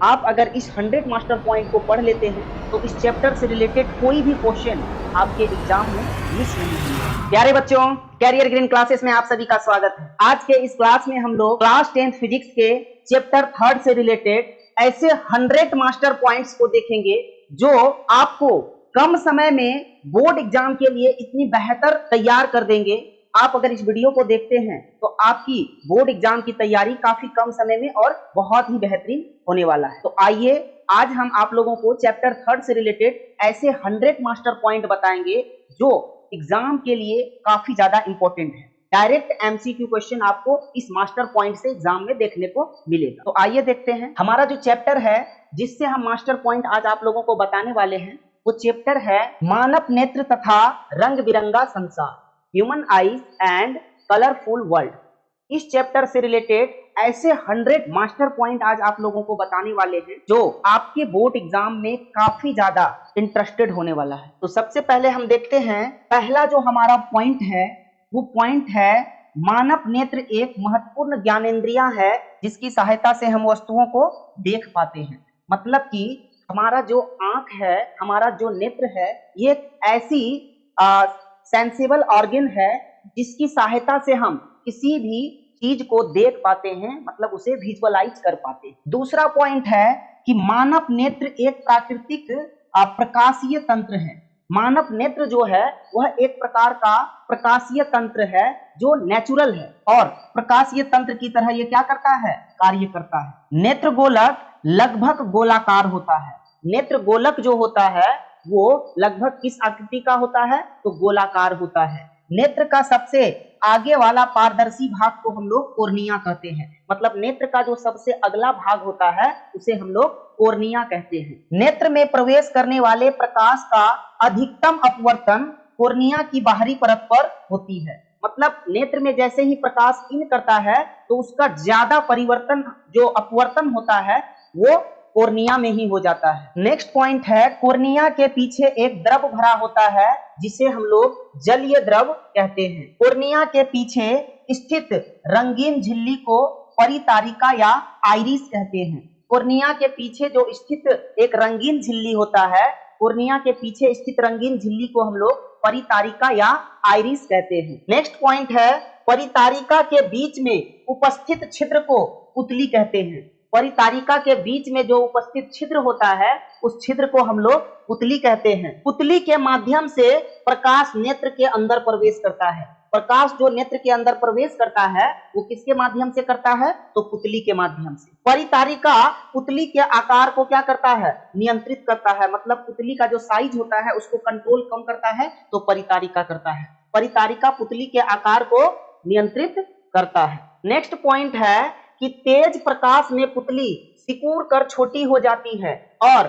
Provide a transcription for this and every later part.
आप अगर इस 100 मास्टर पॉइंट को पढ़ लेते हैं तो इस चैप्टर से रिलेटेड कोई भी क्वेश्चन आपके एग्जाम में मिस नहीं होगा। प्यारे बच्चों, कैरियर ग्रीन क्लासेस में आप सभी का स्वागत है। आज के इस क्लास में हम लोग क्लास 10th फिजिक्स के चैप्टर 3 से रिलेटेड ऐसे 100 मास्टर पॉइंट्स को देखेंगे जो आपको कम समय में बोर्ड एग्जाम के लिए इतनी बेहतर तैयार कर देंगे। आप अगर इस वीडियो को देखते हैं तो आपकी बोर्ड एग्जाम की तैयारी काफी कम समय में और बहुत ही बेहतरीन होने वाला है। तो आइए आज हम आप लोगों को चैप्टर 3 से रिलेटेड ऐसे 100 मास्टर पॉइंट बताएंगे जो एग्जाम के लिए काफी ज्यादा इंपॉर्टेंट है। डायरेक्ट एमसीक्यू क्वेश्चन आपको इस मास्टर पॉइंट से एग्जाम में देखने को मिलेगा। तो आइए देखते हैं हमारा जो चैप्टर है जिससे हम मास्टर पॉइंट आज आप लोगों को बताने वाले हैं, वो चैप्टर है मानव नेत्र तथा रंग बिरंगा संसार, human eyes and colourful world. इस चैप्टर से रिलेटेड ऐसे 100 मास्टर पॉइंट आज आप लोगों को बताने वाले हैं जो आपके बोर्ड एग्जाम में काफी ज्यादा इंटरेस्टेड होने वाला है। तो सबसे पहले हम देखते हैं पहला जो हमारा पॉइंट है वो पॉइंट है मानव नेत्र एक महत्वपूर्ण ज्ञानेंद्रिया है जिसकी सहायता से हम वस्तुओं को देख पाते हैं। मतलब कि हमारा जो आंख है, हमारा जो नेत्र है, ये एक ऐसी सेंसिबल ऑर्गन है जिसकी सहायता से हम किसी भी चीज को देख पाते हैं, मतलब उसे विजुअलाइज कर पाते हैं। दूसरा पॉइंट है कि मानव नेत्र एक प्राकृतिक प्रकाशीय तंत्र है। मानव नेत्र जो है वह एक प्रकार का प्रकाशीय तंत्र है जो नेचुरल है और प्रकाशीय तंत्र की तरह ये क्या करता है, कार्य करता है। नेत्र गोलक लगभग गोलाकार होता है। नेत्र गोलक जो होता है वो लगभग किस आकृति का होता है, तो गोलाकार होता है। नेत्र का सबसे आगे वाला पारदर्शी भाग को हम लोग कोर्निया कहते हैं। मतलब नेत्र का जो सबसे अगला भाग होता है उसे हम लोग कोर्निया कहते हैं। नेत्र में प्रवेश करने वाले प्रकाश का अधिकतम अपवर्तन कोर्निया की बाहरी परत पर होती है। मतलब नेत्र में जैसे ही प्रकाश इन करता है तो उसका ज्यादा परिवर्तन जो अपवर्तन होता है वो कोर्निया में ही हो जाता है। नेक्स्ट पॉइंट है कोर्निया के पीछे एक द्रव भरा होता है जिसे हम लोग जलीय द्रव कहते हैं। कोर्निया के पीछे स्थित रंगीन झिल्ली को परितारिका या आइरिस कहते हैं। कोर्निया के पीछे जो स्थित एक रंगीन झिल्ली होता है, कोर्निया के पीछे स्थित रंगीन झिल्ली को हम लोग परितारिका या आइरिस कहते हैं। नेक्स्ट पॉइंट है परितारिका के बीच में उपस्थित छिद्र को पुतली कहते हैं। परितारिका के बीच में जो उपस्थित छिद्र होता है उस छिद्र को हम लोग पुतली कहते हैं। पुतली के माध्यम से प्रकाश नेत्र के अंदर प्रवेश करता है। प्रकाश जो नेत्र के अंदर प्रवेश करता है वो किसके माध्यम से करता है, तो पुतली के माध्यम से। परितारिका पुतली के आकार को क्या करता है, नियंत्रित करता है। मतलब पुतली का जो साइज होता है उसको कंट्रोल कौन करता है, तो परितारिका करता है। परितारिका पुतली के आकार को नियंत्रित करता है। नेक्स्ट पॉइंट है कि तेज प्रकाश में पुतली सिकुड़ कर छोटी हो जाती है और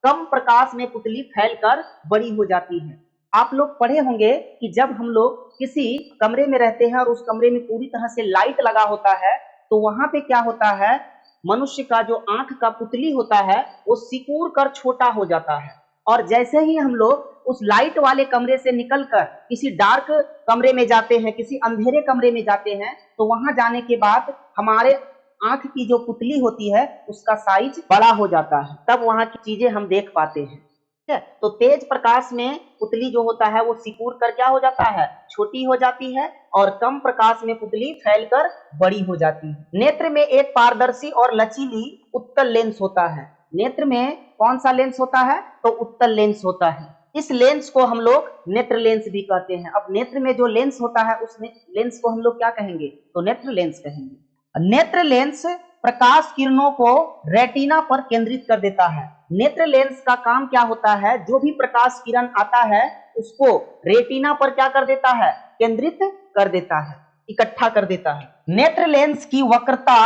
कम प्रकाश में पुतली फैलकर बड़ी हो जाती है। आप लोग पढ़े होंगे कि जब हम लोग किसी कमरे में रहते हैं और उस कमरे में पूरी तरह से लाइट लगा होता है तो वहां पे क्या होता है, मनुष्य का जो आंख का पुतली होता है वो सिकुड़ कर छोटा हो जाता है। और जैसे ही हम लोग उस लाइट वाले कमरे से निकलकर किसी डार्क कमरे में जाते हैं, किसी अंधेरे कमरे में जाते हैं, तो वहां जाने के बाद हमारे आंख की जो पुतली होती है उसका साइज बड़ा हो जाता है, तब वहां की चीजें हम देख पाते हैं। ठीक है, तो तेज प्रकाश में पुतली जो होता है वो सिकुड़ कर क्या हो जाता है, छोटी हो जाती है और कम प्रकाश में पुतली फैलकर बड़ी हो जाती है। नेत्र में एक पारदर्शी और लचीली उत्तल लेंस होता है। नेत्र में कौन सा लेंस होता है, तो उत्तल लेंस होता है। इस लेंस को हम लोग नेत्र लेंस भी कहते हैं। अब नेत्र में जो लेंस होता है उस लेंस को हम लोग क्या कहेंगे, तो नेत्र लेंस कहेंगे। नेत्र लेंस प्रकाश किरणों को रेटिना पर केंद्रित कर देता है। नेत्र लेंस का काम क्या होता है, जो भी प्रकाश किरण आता है उसको रेटिना पर क्या कर देता है, केंद्रित कर देता है, इकट्ठा कर देता है। नेत्र लेंस की वक्रता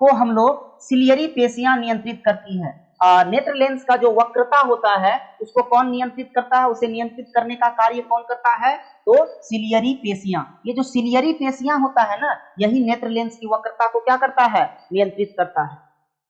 को हम लोग सिलियरी पेशियां नियंत्रित करती हैं। नेत्र लेंस का जो वक्रता होता है उसको कौन नियंत्रित करता है, उसे नियंत्रित करने का कार्य कौन करता है, तो सिलियरी पेशियां। ये जो सिलियरी पेशियां होता है ना, यही नेत्र लेंस की वक्रता को क्या करता है, नियंत्रित करता है।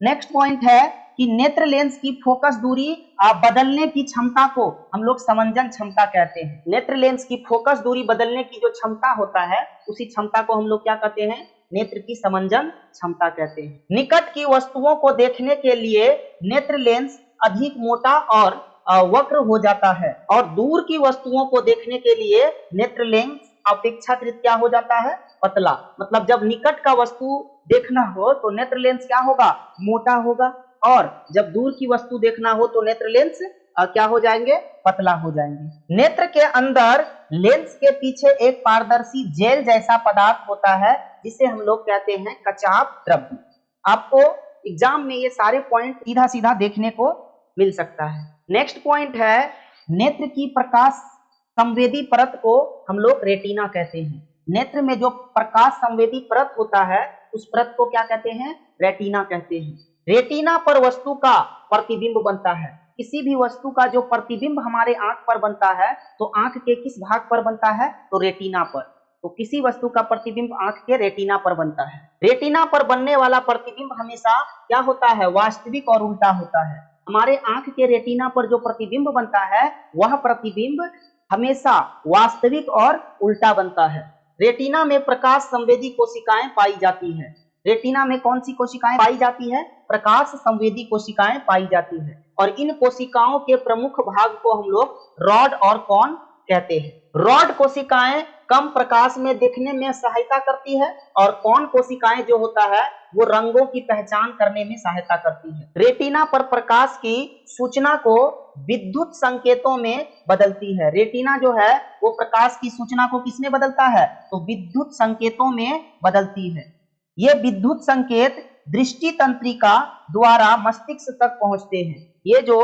नेक्स्ट पॉइंट है कि नेत्र लेंस की फोकस दूरी बदलने की क्षमता को हम लोग समंजन क्षमता कहते हैं। नेत्र लेंस की फोकस दूरी बदलने की जो क्षमता होता है उसी क्षमता को हम लोग क्या कहते हैं, नेत्र की समंजन क्षमता कहते हैं। निकट की वस्तुओं को देखने के लिए नेत्र लेंस अधिक मोटा और वक्र हो जाता है और दूर की वस्तुओं को देखने के लिए नेत्र लेंस अपेक्षाकृत क्या हो जाता है, पतला। मतलब जब निकट का वस्तु देखना हो तो नेत्र लेंस क्या होगा, मोटा होगा, और जब दूर की वस्तु देखना हो तो नेत्र लेंस क्या हो जाएंगे, पतला हो जाएंगे। नेत्र के अंदर लेंस के पीछे एक पारदर्शी जेल जैसा पदार्थ होता है जिसे हम लोग कहते हैं कचाप द्रव्य। आपको एग्जाम में ये सारे पॉइंट सीधा सीधा देखने को मिल सकता है। नेक्स्ट पॉइंट है, नेत्र की प्रकाश संवेदी परत को हम लोग रेटिना कहते हैं। नेत्र में जो प्रकाश संवेदी परत होता है उस परत को क्या कहते हैं, रेटिना कहते हैं। रेटिना पर वस्तु का प्रतिबिंब बनता है। किसी भी वस्तु का जो प्रतिबिंब हमारे आंख पर बनता है तो आंख के किस भाग पर बनता है, तो रेटिना पर। तो किसी वस्तु का प्रतिबिंब आंख के रेटिना पर बनता है। रेटिना पर बनने वाला प्रतिबिंब हमेशा क्या होता है, वास्तविक और उल्टा होता है। हमारे आंख के रेटिना पर जो प्रतिबिंब बनता है वह प्रतिबिंब हमेशा वास्तविक और उल्टा बनता है। रेटिना में प्रकाश संवेदी कोशिकाएं पाई जाती है। रेटिना में कौन सी कोशिकाएं पाई जाती है, प्रकाश संवेदी कोशिकाएं पाई जाती है। और इन कोशिकाओं के प्रमुख भाग को हम लोग रॉड और कॉन कहते हैं। रॉड कोशिकाएं कम प्रकाश में देखने में सहायता करती है और कॉन कोशिकाएं जो होता है वो रंगों की पहचान करने में सहायता करती है। रेटिना पर प्रकाश की सूचना को विद्युत संकेतों में बदलती है। रेटिना जो है वो प्रकाश की सूचना को किसमें बदलता है, तो विद्युत संकेतों में बदलती है। ये विद्युत संकेत दृष्टि तंत्रिका द्वारा मस्तिष्क तक पहुंचते हैं। ये जो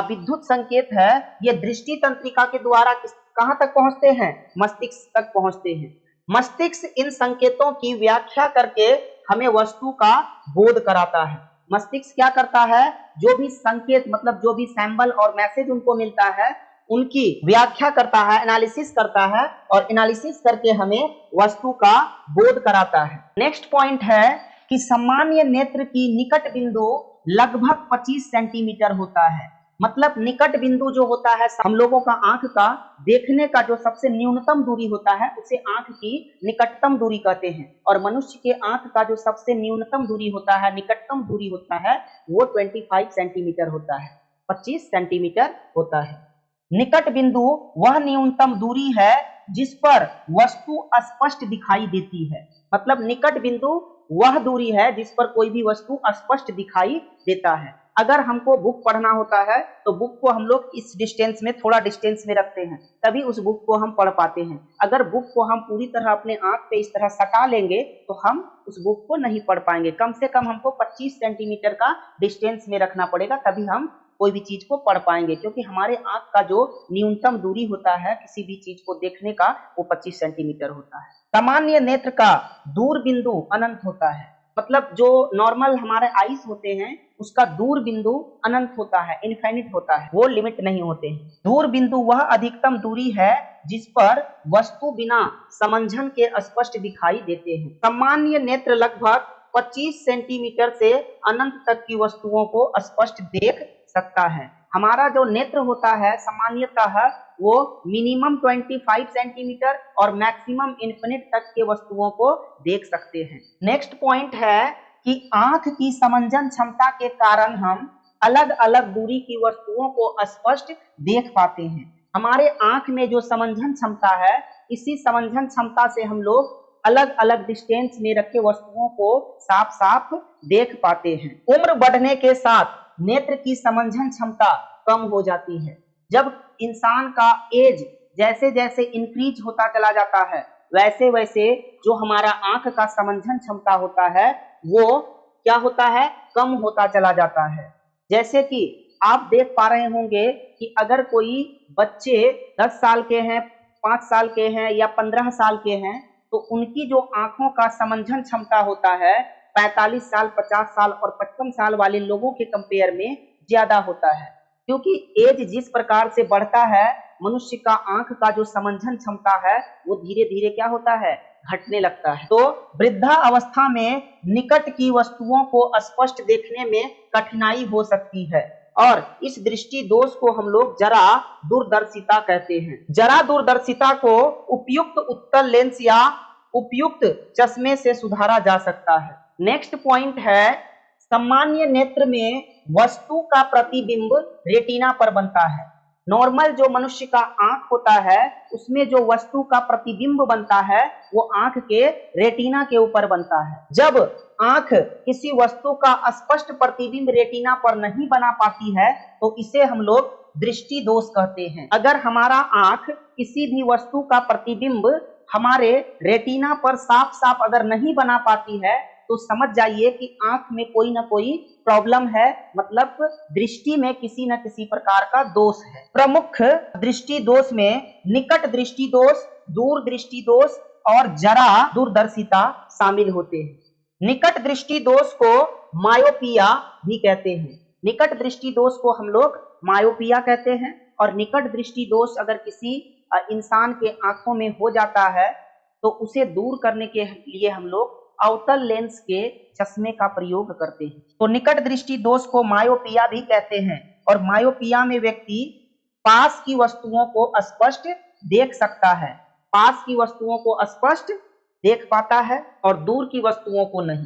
विद्युत संकेत है ये दृष्टि तंत्रिका के द्वारा कहां तक पहुंचते हैं, मस्तिष्क तक पहुंचते हैं। मस्तिष्क इन संकेतों की व्याख्या करके हमें वस्तु का बोध कराता है। मस्तिष्क क्या करता है, जो भी संकेत मतलब जो भी सैंबल और मैसेज उनको मिलता है उनकी व्याख्या करता है, एनालिसिस करता है और एनालिसिस करके हमें वस्तु का बोध कराता है। नेक्स्ट पॉइंट है कि सामान्य नेत्र की निकट बिंदु लगभग 25 सेंटीमीटर होता है। मतलब निकट बिंदु जो होता है, हम लोगों का आंख का देखने का जो सबसे न्यूनतम दूरी होता है उसे आंख की निकटतम दूरी कहते हैं। और मनुष्य के आंख का जो सबसे न्यूनतम दूरी होता है, निकटतम दूरी होता है, वो 25 सेंटीमीटर होता है, 25 सेंटीमीटर होता है। निकट बिंदु वह न्यूनतम दूरी है जिस पर वस्तु स्पष्ट दिखाई देती है। मतलब निकट बिंदु वह दूरी है जिस पर कोई भी वस्तु स्पष्ट दिखाई देता है। अगर हमको बुक पढ़ना होता है तो बुक को हम लोग इस डिस्टेंस में, थोड़ा डिस्टेंस में रखते हैं, तभी उस बुक को हम पढ़ पाते हैं। अगर बुक को हम पूरी तरह अपने आंख पे इस तरह सटा लेंगे तो हम उस बुक को नहीं पढ़ पाएंगे। कम से कम हमको 25 सेंटीमीटर का डिस्टेंस में रखना पड़ेगा, तभी हम कोई भी चीज को पढ़ पाएंगे। क्योंकि हमारे आंख का जो न्यूनतम दूरी होता है किसी भी चीज को देखने का वो 25 सेंटीमीटर होता है। सामान्य नेत्र का दूर बिंदु अनंत होता है। मतलब जो नॉर्मल हमारे आईज होते हैं उसका दूर बिंदु अनंत होता है, इनफिनिट होता है, वो लिमिट नहीं होते हैं। दूर बिंदु वह अधिकतम दूरी है जिस पर वस्तु बिना समंजन के स्पष्ट दिखाई देते हैं। सामान्य नेत्र लगभग 25 सेंटीमीटर से अनंत तक की वस्तुओं को स्पष्ट देख सकता है। हमारा जो नेत्र होता है सामान्यतः वो मिनिमम 25 सेंटीमीटर और मैक्सिमम इन्फिनिट तक के वस्तुओं को देख सकते हैं। नेक्स्ट पॉइंट है कि आंख की समंजन क्षमता के कारण हम अलग अलग दूरी की वस्तुओं को स्पष्ट देख पाते हैं। हमारे आंख में जो समंजन क्षमता है, इसी समंजन क्षमता से हम लोग अलग अलग डिस्टेंस में रखे वस्तुओं को साफ साफ देख पाते हैं। उम्र बढ़ने के साथ नेत्र की समंजन क्षमता कम हो जाती है। जब इंसान का एज जैसे जैसे इंक्रीज होता चला जाता है वैसे वैसे जो हमारा आंख का समंजन क्षमता होता है वो क्या होता है, कम होता चला जाता है। जैसे कि आप देख पा रहे होंगे कि अगर कोई बच्चे 10 साल के हैं, 5 साल के हैं या 15 साल के हैं तो उनकी जो आंखों का समंजन क्षमता होता है 45 साल, 50 साल और 55 साल वाले लोगों के कंपेयर में ज्यादा होता है। क्योंकि एज जिस प्रकार से बढ़ता है मनुष्य का आंख का जो समंजन क्षमता है वो धीरे धीरे क्या होता है, घटने लगता है। तो वृद्धा अवस्था में निकट की वस्तुओं को स्पष्ट देखने में कठिनाई हो सकती है और इस दृष्टि दोष को हम लोग जरा दूरदर्शिता कहते हैं। जरा दूरदर्शिता को उपयुक्त उत्तल लेंस या उपयुक्त चश्मे से सुधारा जा सकता है। नेक्स्ट पॉइंट है, सामान्य नेत्र में वस्तु का प्रतिबिंब रेटिना पर बनता है। नॉर्मल जो मनुष्य का आंख होता है उसमें जो वस्तु का प्रतिबिंब बनता है वो आंख के रेटिना के ऊपर बनता है। जब आंख किसी वस्तु का स्पष्ट प्रतिबिंब रेटिना पर नहीं बना पाती है तो इसे हम लोग दृष्टि दोष कहते हैं। अगर हमारा आंख किसी भी वस्तु का प्रतिबिंब हमारे रेटिना पर साफ साफ अगर नहीं बना पाती है तो समझ जाइए कि आंख में कोई ना कोई प्रॉब्लम है, मतलब दृष्टि में किसी न किसी प्रकार का दोष है। प्रमुख दृष्टि दोष में निकट दृष्टि दोष, दूर दृष्टि दोष और जरा दूरदर्शिता शामिल होते हैं। निकट दृष्टि दोष को मायोपिया भी कहते हैं। निकट दृष्टि दोष को हम लोग मायोपिया कहते हैं। और निकट दृष्टि दोष अगर किसी इंसान के आंखों में हो जाता है तो उसे दूर करने के लिए हम लोग अवतल लेंस के चश्मे का प्रयोग करते हैं। तो निकट दृष्टि दोष को मायोपिया भी कहते हैं। और मायोपिया में व्यक्ति पास की वस्तुओं को स्पष्ट देख सकता है, पास की वस्तुओं को स्पष्ट देख पाता है और दूर की वस्तुओं को नहीं।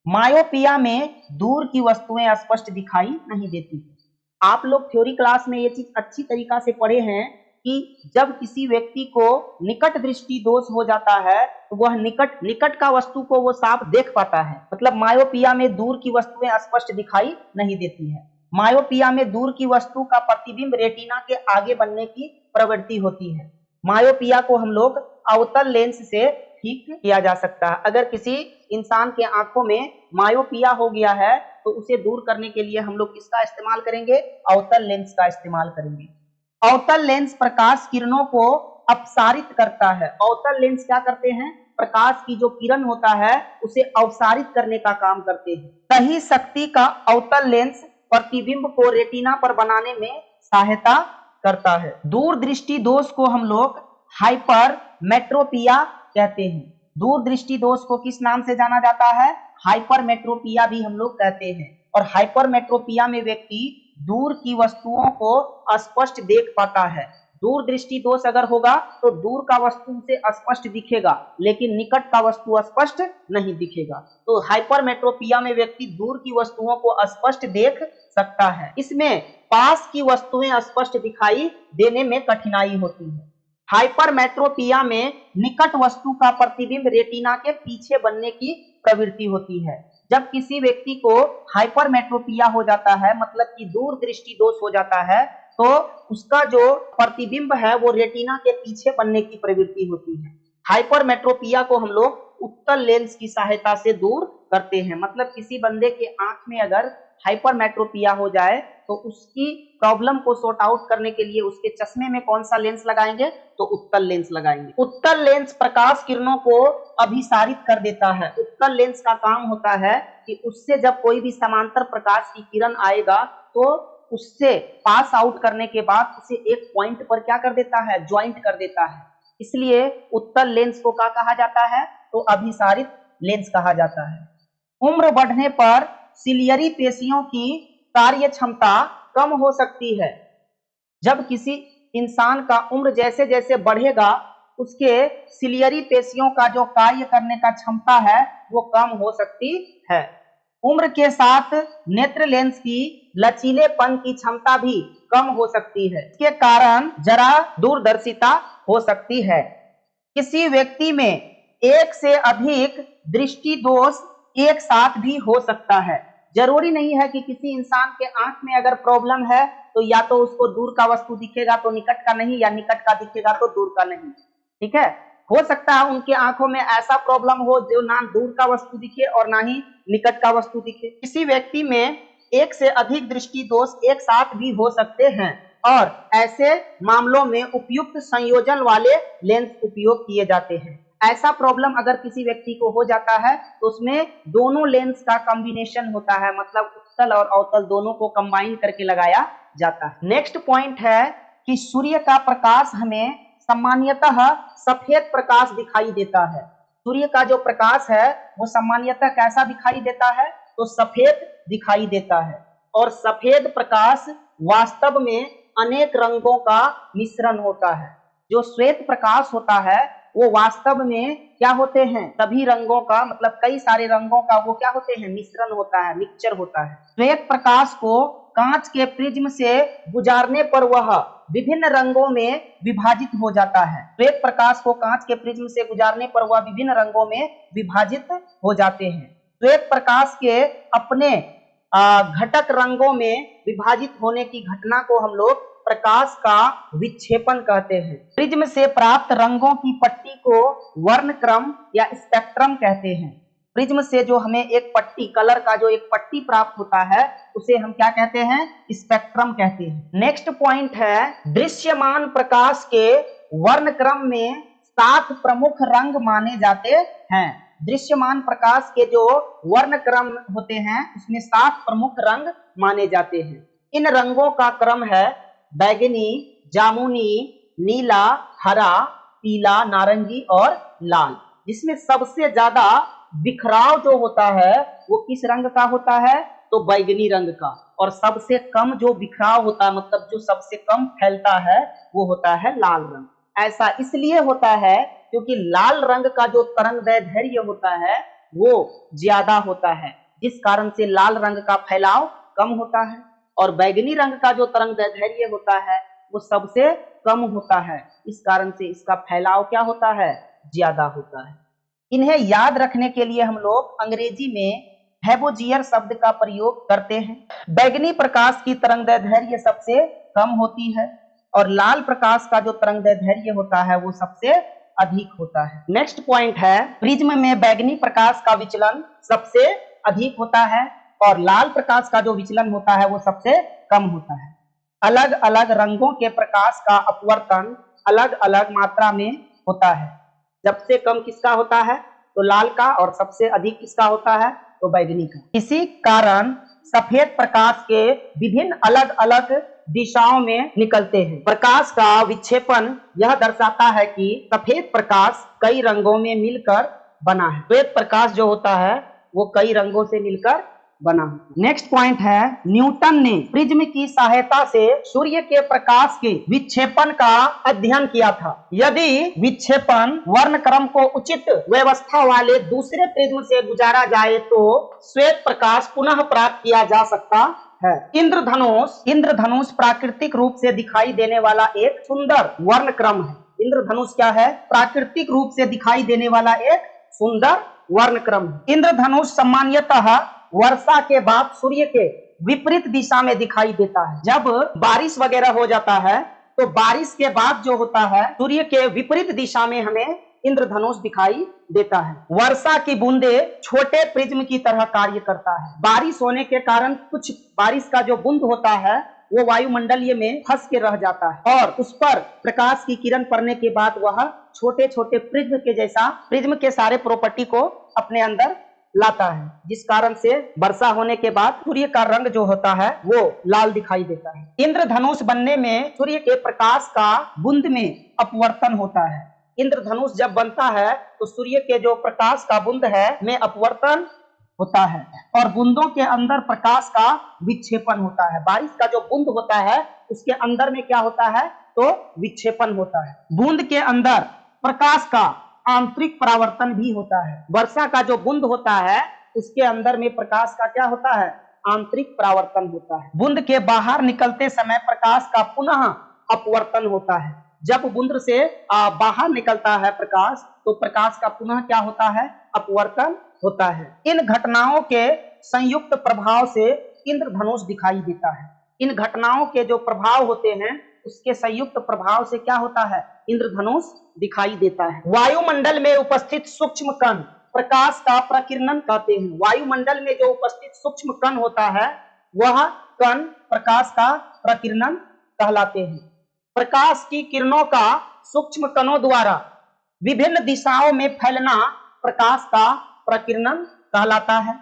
मायोपिया में दूर की वस्तुएं स्पष्ट दिखाई नहीं देती। आप लोग थ्योरी क्लास में ये चीज अच्छी तरीका से पढ़े हैं कि जब किसी व्यक्ति को निकट दृष्टि दोष हो जाता है तो वह निकट का वस्तु को वो साफ देख पाता है। मतलब मायोपिया में दूर की वस्तुएं स्पष्ट दिखाई नहीं देती है। मायोपिया में दूर की वस्तु का प्रतिबिंब रेटिना के आगे बनने की प्रवृत्ति होती है। मायोपिया को हम लोग अवतल लेंस से ठीक किया जा सकता है। अगर किसी इंसान के आंखों में मायोपिया हो गया है तो उसे दूर करने के लिए हम लोग किसका इस्तेमाल करेंगे? अवतल लेंस का इस्तेमाल करेंगे। अवतल लेंस प्रकाश किरणों को अपसारित करता है। अवतल लेंस क्या करते हैं? प्रकाश की जो किरण होता है उसे अपसारित करने का काम करते हैं। सही शक्ति का अवतल लेंस प्रतिबिंब को रेटिना पर बनाने में सहायता करता है। दूर दृष्टि दोष को हम लोग हाइपरमेट्रोपिया कहते हैं। दूर दृष्टि दोष को किस नाम से जाना जाता है? हाइपरमेट्रोपिया भी हम लोग कहते हैं। और हाइपरमेट्रोपिया में व्यक्ति दूर की वस्तुओं को स्पष्ट देख पाता है। दूर दृष्टि दोष अगर होगा तो दूर का वस्तु से स्पष्ट दिखेगा लेकिन निकट का वस्तु स्पष्ट नहीं दिखेगा। तो हाइपरमेट्रोपिया में व्यक्ति दूर की वस्तुओं को स्पष्ट देख सकता है। इसमें पास की वस्तुएं स्पष्ट दिखाई देने में कठिनाई होती है। हाइपरमेट्रोपिया में निकट वस्तु का प्रतिबिंब रेटिना के पीछे बनने की प्रवृत्ति होती है। जब किसी व्यक्ति को हाइपरमेट्रोपिया हो जाता है, मतलब कि दूर दृष्टि दोष हो जाता है, तो उसका जो प्रतिबिंब है वो रेटिना के पीछे बनने की प्रवृत्ति होती है। हाइपरमेट्रोपिया को हम लोग उत्तल लेंस की सहायता से दूर करते हैं। मतलब किसी बंदे के आंख में अगर हाइपरमेट्रोपिया हो जाए तो उसकी प्रॉब्लम को सॉर्ट आउट करने के लिए उसके चश्मे में कौन सा लेंस लगाएंगे? तो उत्तल लेंस लगाएंगे। उत्तल लेंस प्रकाश किरणों को अभिसारित कर देता है। उत्तल लेंस का काम होता है कि उससे जब कोई भी समांतर प्रकाश की किरण आएगा तो उससे पास आउट करने के बाद उसे एक पॉइंट पर क्या कर देता है? ज्वाइंट कर देता है। इसलिए उत्तल लेंस को क्या कहा जाता है? तो अभिसारित लेंस कहा जाता है। उम्र बढ़ने पर सिलियरी पेशियों की कार्य क्षमता कम हो सकती है। जब किसी इंसान का उम्र जैसे जैसे बढ़ेगा उसके सिलियरी पेशियों का जो कार्य करने का क्षमता है वो कम हो सकती है। उम्र के साथ नेत्र लेंस की लचीलेपन की क्षमता भी कम हो सकती है। इसके कारण जरा दूरदर्शिता हो सकती है। किसी व्यक्ति में एक से अधिक दृष्टि दोष एक साथ भी हो सकता है। जरूरी नहीं है कि किसी इंसान के आंख में अगर प्रॉब्लम है तो या तो उसको दूर का वस्तु दिखेगा तो निकट का नहीं, या निकट का दिखेगा तो दूर का नहीं। ठीक है, हो सकता है उनके आंखों में ऐसा प्रॉब्लम हो जो ना दूर का वस्तु दिखे और ना ही निकट का वस्तु दिखे। किसी व्यक्ति में एक से अधिक दृष्टि दोष एक साथ भी हो सकते हैं और ऐसे मामलों में उपयुक्त संयोजन वाले लेंस उपयोग किए जाते हैं। ऐसा प्रॉब्लम अगर किसी व्यक्ति को हो जाता है तो उसमें दोनों लेंस का कॉम्बिनेशन होता है, मतलब उत्तल और अवतल दोनों को कंबाइन करके लगाया जाता है। नेक्स्ट पॉइंट है कि सूर्य का प्रकाश हमें सामान्यतः सफेद प्रकाश दिखाई देता है। सूर्य का जो प्रकाश है वो सामान्यतः कैसा दिखाई देता है? तो सफेद दिखाई देता है। और सफेद प्रकाश वास्तव में अनेक रंगों का मिश्रण होता है। जो श्वेत प्रकाश होता है वो वास्तव में क्या होते हैं, सभी रंगों का मतलब कई सारे रंगों का वो क्या होते हैं, मिश्रण होता है, मिक्सचर होता है। श्वेत प्रकाश को कांच के प्रिज्म से गुजारने पर वह विभिन्न रंगों में विभाजित हो जाता है। श्वेत प्रकाश को कांच के प्रिज्म से गुजारने पर वह विभिन्न रंगों में विभाजित हो जाते हैं। श्वेत प्रकाश के अपने घटक रंगों में विभाजित होने की घटना को हम लोग प्रकाश का विक्षेपण कहते हैं। प्रिज्म से प्राप्त रंगों की पट्टी को वर्णक्रम या स्पेक्ट्रम कहते हैं। प्रिज्म से जो हमें एक पट्टी, कलर का जो एक पट्टी प्राप्त होता है उसे हम क्या कहते हैं, स्पेक्ट्रम कहते हैं। नेक्स्ट पॉइंट है, दृश्यमान प्रकाश के वर्णक्रम में 7 प्रमुख रंग माने जाते हैं। दृश्यमान प्रकाश के जो वर्णक्रम होते हैं उसमें 7 प्रमुख रंग माने जाते हैं। इन रंगों का क्रम है बैगनी, जामुनी, नीला, हरा, पीला, नारंगी और लाल, जिसमें सबसे ज्यादा बिखराव जो होता है वो किस रंग का होता है, तो बैगनी रंग का, और सबसे कम जो बिखराव होता है मतलब जो सबसे कम फैलता है वो होता है लाल रंग। ऐसा इसलिए होता है क्योंकि लाल रंग का जो तरंगदैर्ध्य होता है वो ज्यादा होता है, जिस कारण से लाल रंग का फैलाव कम होता है, और बैगनी रंग का जो तरंगदैर्ध्य होता है वो सबसे कम होता है, इस कारण से इसका फैलाव क्या होता है, ज्यादा होता है। इन्हें याद रखने के लिए हम लोग अंग्रेजी में हेबोजियर शब्द का प्रयोग करते हैं। बैगनी प्रकाश की तरंगदैर्ध्य सबसे कम होती है और लाल प्रकाश का जो तरंगदैर्ध्य होता है वो सबसे अधिक होता है। नेक्स्ट पॉइंट है, प्रिज्म में बैगनी प्रकाश का विचलन सबसे अधिक होता है और लाल प्रकाश का जो विचलन होता है वो सबसे कम होता है। अलग अलग रंगों के प्रकाश का अपवर्तन अलग अलग मात्रा में होता है। सबसे कम किसका होता है, तो लाल का, और सबसे अधिक किसका होता है, तो बैगनी का। इसी कारण सफेद प्रकाश के विभिन्न अलग अलग दिशाओं में निकलते हैं। प्रकाश का विक्षेपण यह दर्शाता है कि सफेद प्रकाश कई रंगों में मिलकर बना है। श्वेत प्रकाश जो होता है वो कई रंगों से मिलकर बना। नेक्स्ट पॉइंट है, न्यूटन ने प्रिज्म की सहायता से सूर्य के प्रकाश के विक्षेपण का अध्ययन किया था। यदि विक्षेपण वर्णक्रम को उचित व्यवस्था वाले दूसरे प्रिज्म से गुजारा जाए तो श्वेत प्रकाश पुनः प्राप्त किया जा सकता है। इंद्रधनुष प्राकृतिक रूप से दिखाई देने वाला एक सुंदर वर्णक्रम है। इंद्रधनुष क्या है, प्राकृतिक रूप से दिखाई देने वाला एक सुंदर वर्णक्रम है। इंद्रधनुष सामान्यतः वर्षा के बाद सूर्य के विपरीत दिशा में दिखाई देता है। जब बारिश वगैरह हो जाता है तो बारिश के बाद जो होता है सूर्य के विपरीत दिशा में हमें इंद्रधनुष दिखाई देता है। वर्षा की बूंदे छोटे प्रिज्म की तरह कार्य करता है। बारिश होने के कारण कुछ बारिश का जो बूंद होता है वो वायुमंडलीय में फंस के रह जाता है और उस पर प्रकाश की किरण पड़ने के बाद वह छोटे छोटे प्रिज्म के जैसा प्रिज्म के सारे प्रॉपर्टी को अपने अंदर लाता है, जिस कारण से वर्षा होने के बाद सूर्य का रंग जो होता है वो लाल दिखाई देता है। इंद्रधनुष बनने में सूर्य के प्रकाश का बूंद में अपवर्तन होता है। इंद्रधनुष जब बनता है तो सूर्य के जो प्रकाश का बूंद है में अपवर्तन होता है और बूंदों के अंदर प्रकाश का विक्षेपण होता है। बारिश का जो बूंद होता है उसके अंदर में क्या होता है, तो विक्षेपण होता है। बूंद के अंदर प्रकाश का आंतरिक परावर्तन भी होता है। वर्षा का जो बूंद होता है उसके अंदर में प्रकाश का क्या होता है, आंतरिक परावर्तन होता है। बूंद के बाहर निकलते समय प्रकाश का पुनः अपवर्तन होता है। जब बूंद से बाहर निकलता है प्रकाश तो प्रकाश का पुनः क्या होता है, अपवर्तन होता है। इन घटनाओं के संयुक्त प्रभाव से इंद्रधनुष दिखाई देता है। इन घटनाओं के जो प्रभाव होते हैं उसके संयुक्त प्रभाव से क्या होता है, इंद्रधनुष दिखाई देता है। वायुमंडल में उपस्थित सूक्ष्म कण प्रकाश का प्रकीर्णन कहते हैं। वायुमंडल में जो उपस्थित सूक्ष्म कण होता है वह कण प्रकाश का प्रकीर्णन कहलाते हैं। प्रकाश की किरणों का सूक्ष्म कणों द्वारा विभिन्न दिशाओं में फैलना प्रकाश का प्रकीर्णन कहलाता है।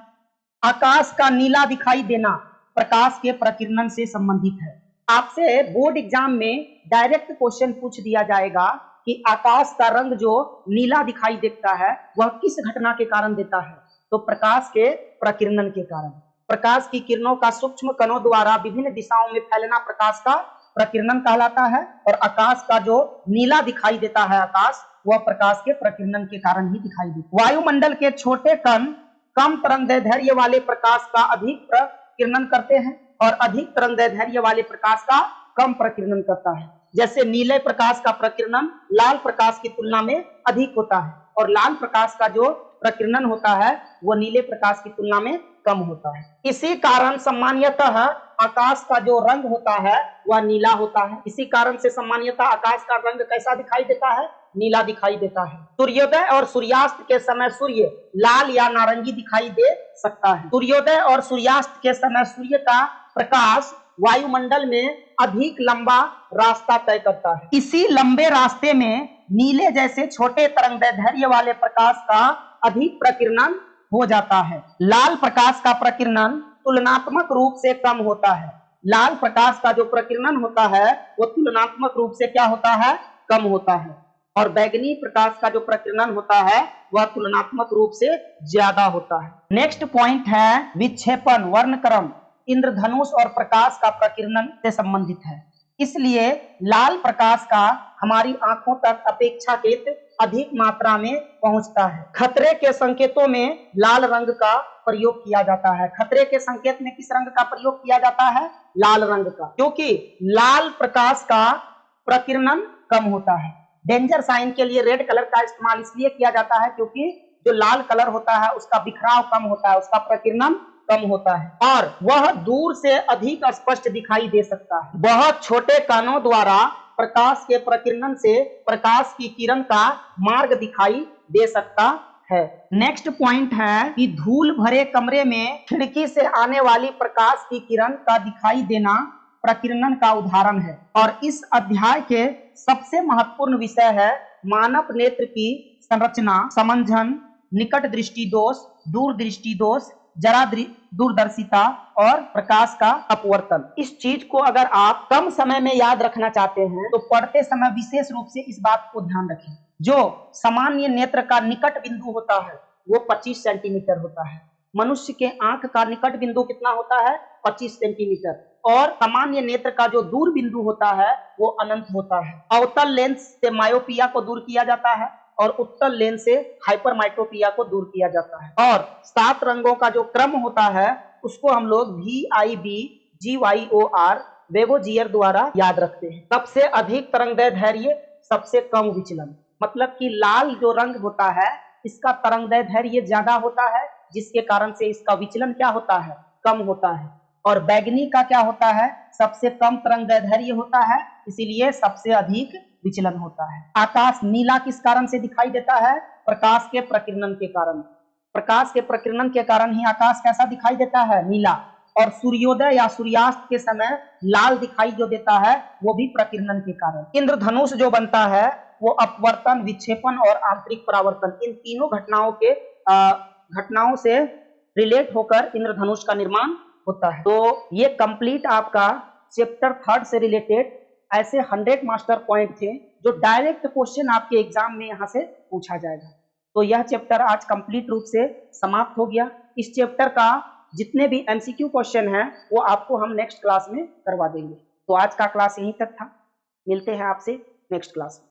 आकाश का नीला दिखाई देना प्रकाश के प्रकीर्णन से संबंधित है। आपसे बोर्ड एग्जाम में डायरेक्ट क्वेश्चन पूछ दिया जाएगा कि आकाश का रंग जो नीला दिखाई देता है वह किस घटना के कारण देता है, तो प्रकाश के प्रकीर्णन के कारण। प्रकाश की किरणों का सूक्ष्म कणों द्वारा विभिन्न दिशाओं में फैलना प्रकाश का प्रकीर्णन कहलाता है, और आकाश का जो नीला दिखाई देता है आकाश, वह प्रकाश के प्रकीर्णन के कारण ही दिखाई देता है। वायुमंडल के छोटे कण कम तरंगदैर्ध्य वाले प्रकाश का अधिक प्रकीर्णन करते हैं और अधिक तरंगदैर्ध्य वाले प्रकाश का कम प्रकीर्णन करता है। जैसे नीले प्रकाश का प्रकीर्णन लाल प्रकाश की तुलना में अधिक होता है, और लाल प्रकाश का जो प्रकीर्णन होता है वह नीले प्रकाश की तुलना में कम होता है। इसी कारण सामान्यतः आकाश का जो रंग होता है वह नीला होता है। इसी कारण से सामान्यतः आकाश का रंग कैसा दिखाई देता है? नीला दिखाई देता है। सूर्योदय और सूर्यास्त के समय सूर्य लाल या नारंगी दिखाई दे सकता है। सूर्योदय और सूर्यास्त के समय सूर्य का प्रकाश वायुमंडल में अधिक लंबा रास्ता तय करता है। इसी लंबे रास्ते में नीले जैसे छोटे तरंगदैर्ध्य वाले प्रकाश का अधिक प्रकीर्णन हो जाता है। लाल प्रकाश का प्रकीर्णन तुलनात्मक रूप से कम होता है। लाल प्रकाश का जो प्रकीर्णन होता है वो तुलनात्मक रूप से क्या होता है? कम होता है। और बैगनी प्रकाश का जो प्रकीर्णन होता है वह तुलनात्मक रूप से ज्यादा होता है। नेक्स्ट पॉइंट है विक्षेपण वर्णक्रम इंद्रधनुष और प्रकाश का प्रकीर्णन से संबंधित है। इसलिए लाल प्रकाश का हमारी आंखों तक अपेक्षाकृत अधिक मात्रा में पहुंचता है। खतरे के संकेतों में लाल रंग का प्रयोग किया जाता है। खतरे के संकेत में किस रंग का प्रयोग किया जाता है? लाल रंग का, क्योंकि लाल प्रकाश का प्रकीर्णन कम होता है। डेंजर साइन के लिए रेड कलर का इस्तेमाल इसलिए किया जाता है क्योंकि जो लाल कलर होता है उसका बिखराव कम होता है, उसका प्रकीर्णन कम होता है और वह दूर से अधिक स्पष्ट दिखाई दे सकता है। बहुत छोटे कणों द्वारा प्रकाश के प्रकीर्णन से प्रकाश की किरण का मार्ग दिखाई दे सकता है। नेक्स्ट पॉइंट है कि धूल भरे कमरे में खिड़की से आने वाली प्रकाश की किरण का दिखाई देना प्रकीर्णन का उदाहरण है। और इस अध्याय के सबसे महत्वपूर्ण विषय है मानव नेत्र की संरचना, समंजन, निकट दृष्टि दोष, दूर दृष्टि दोष, जरा दूरदर्शिता और प्रकाश का अपवर्तन। इस चीज को अगर आप कम समय में याद रखना चाहते हैं तो पढ़ते समय विशेष रूप से इस बात को ध्यान रखें। जो सामान्य नेत्र का निकट बिंदु होता है वो 25 सेंटीमीटर होता है। मनुष्य के आंख का निकट बिंदु कितना होता है? 25 सेंटीमीटर। और सामान्य नेत्र का जो दूर बिंदु होता है वो अनंत होता है। अवतल लेंस से मायोपिया को दूर किया जाता है और उत्तल लेंस से हाइपरमाइट्रोपिया को दूर किया जाता है। और 7 रंगों का जो क्रम होता है उसको हम लोग VIB GYOR वेगोजियर द्वारा याद रखते हैं। सबसे अधिक तरंगदैर्ध्य, सबसे कम विचलन, मतलब कि लाल जो रंग होता है इसका तरंगदैर्ध्य ज्यादा होता है जिसके कारण से इसका विचलन क्या होता है? कम होता है। और बैगनी का क्या होता है? सबसे कम तरंगदैर्ध्य होता है, इसीलिए सबसे अधिक विचलन होता है। आकाश नीला किस कारण से दिखाई देता है? प्रकाश के प्रकीर्णन के कारण। प्रकाश के प्रकीर्णन के कारण ही आकाश कैसा दिखाई देता है? नीला। और सूर्योदय या सूर्यास्त के समय लाल दिखाई जो देता है वो भी प्रकीर्णन के कारण। इंद्रधनुष जो बनता है वो अपवर्तन, विक्षेपण और आंतरिक परावर्तन, इन तीनों घटनाओं से रिलेट होकर इंद्रधनुष का निर्माण होता है। तो ये कंप्लीट आपका चैप्टर 3 से रिलेटेड ऐसे 100 मास्टर पॉइंट थे जो डायरेक्ट क्वेश्चन आपके एग्जाम में यहाँ से पूछा जाएगा। तो यह चैप्टर आज कंप्लीट रूप से समाप्त हो गया। इस चैप्टर का जितने भी MCQ क्वेश्चन हैं वो आपको हम नेक्स्ट क्लास में करवा देंगे। तो आज का क्लास यहीं तक था। मिलते हैं आपसे नेक्स्ट क्लास में।